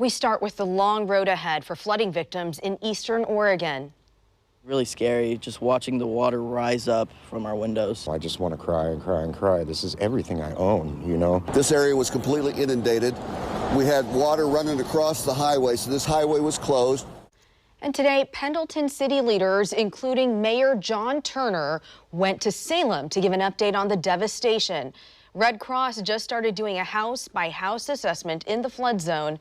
We start with the long road ahead for flooding victims in eastern Oregon. Really scary, just watching the water rise up from our windows. I just want to cry and cry and cry. This is everything I own, you know. This area was completely inundated. We had water running across the highway, so this highway was closed. And today, Pendleton city leaders, including Mayor John Turner, went to Salem to give an update on the devastation. Red Cross just started doing a house-by-house assessment in the flood zone.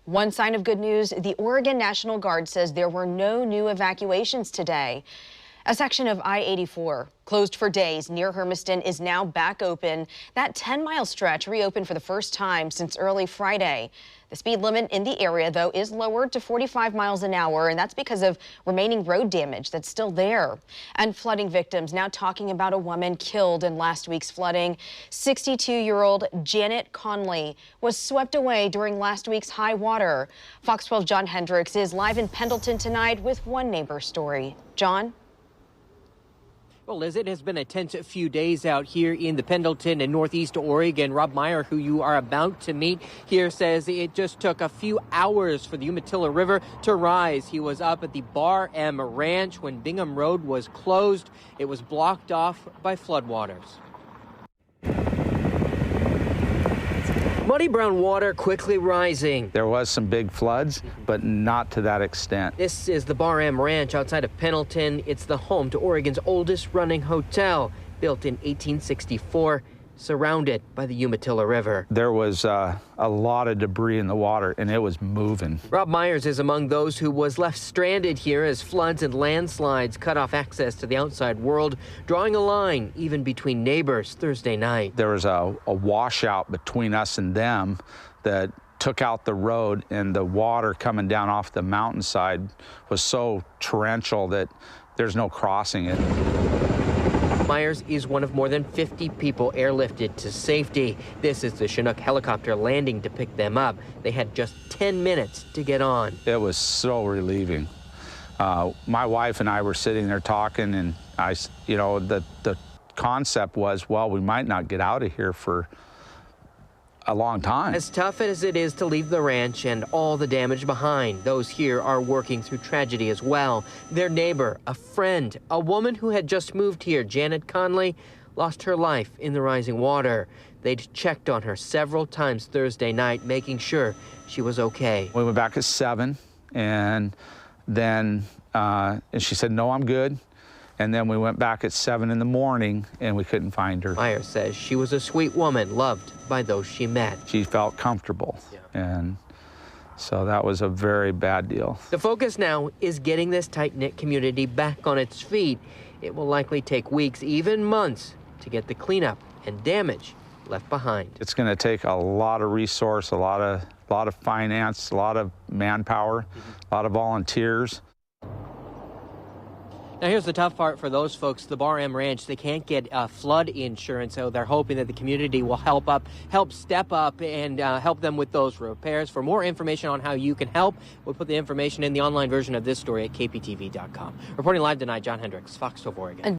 One sign of good news, the Oregon National Guard says there were no new evacuations today. A section of I-84, closed for days near Hermiston, is now back open. That 10-mile stretch reopened for the first time since early Friday. The speed limit in the area, though, is lowered to 45 miles an hour, and that's because of remaining road damage that's still there. And flooding victims now talking about a woman killed in last week's flooding. 62-year-old Janet Conley was swept away during last week's high water. Fox 12's John Hendricks is live in Pendleton tonight with one neighbor's story. John? Well, Liz, it has been a tense few days out here in the Pendleton and Northeast Oregon. Rob Meyer, who you are about to meet here, says it just took a few hours for the Umatilla River to rise. He was up at the Bar M Ranch when Bingham Road was closed. It was blocked off by floodwaters. Muddy brown water quickly rising. There was some big floods, but not to that extent. This is the Bar M Ranch outside of Pendleton. It's the home to Oregon's oldest running hotel, built in 1864, surrounded by the Umatilla River. There was a lot of debris in the water, and it was moving. Rob Myers is among those who was left stranded here as floods and landslides cut off access to the outside world, drawing a line even between neighbors Thursday night. There was a washout between us and them that took out the road, and the water coming down off the mountainside was so torrential that there's no crossing it. Myers is one of more than 50 people airlifted to safety. This is the Chinook helicopter landing to pick them up. They had just 10 minutes to get on. It was so relieving. My wife and I were sitting there talking, and the concept was, well, we might not get out of here for a long time. As tough as it is to leave the ranch and all the damage behind, those here are working through tragedy as well. Their neighbor, a friend, a woman who had just moved here, Janet Conley, lost her life in the rising water. They'd checked on her several times Thursday night, making sure she was okay. We went back at 7, and then and she said, no, I'm good. And then we went back at 7 in the morning, and we couldn't find her. Myers says she was a sweet woman, loved by those she met. She felt comfortable, and so that was a very bad deal. The focus now is getting this tight-knit community back on its feet. It will likely take weeks, even months, to get the cleanup and damage left behind. It's going to take a lot of resource, a lot of finance, a lot of manpower, a lot of volunteers. Now, here's the tough part for those folks. The Bar M Ranch, they can't get flood insurance, so they're hoping that the community will help step up and help them with those repairs. For more information on how you can help, we'll put the information in the online version of this story at kptv.com. Reporting live tonight, John Hendricks, Fox 12 Oregon.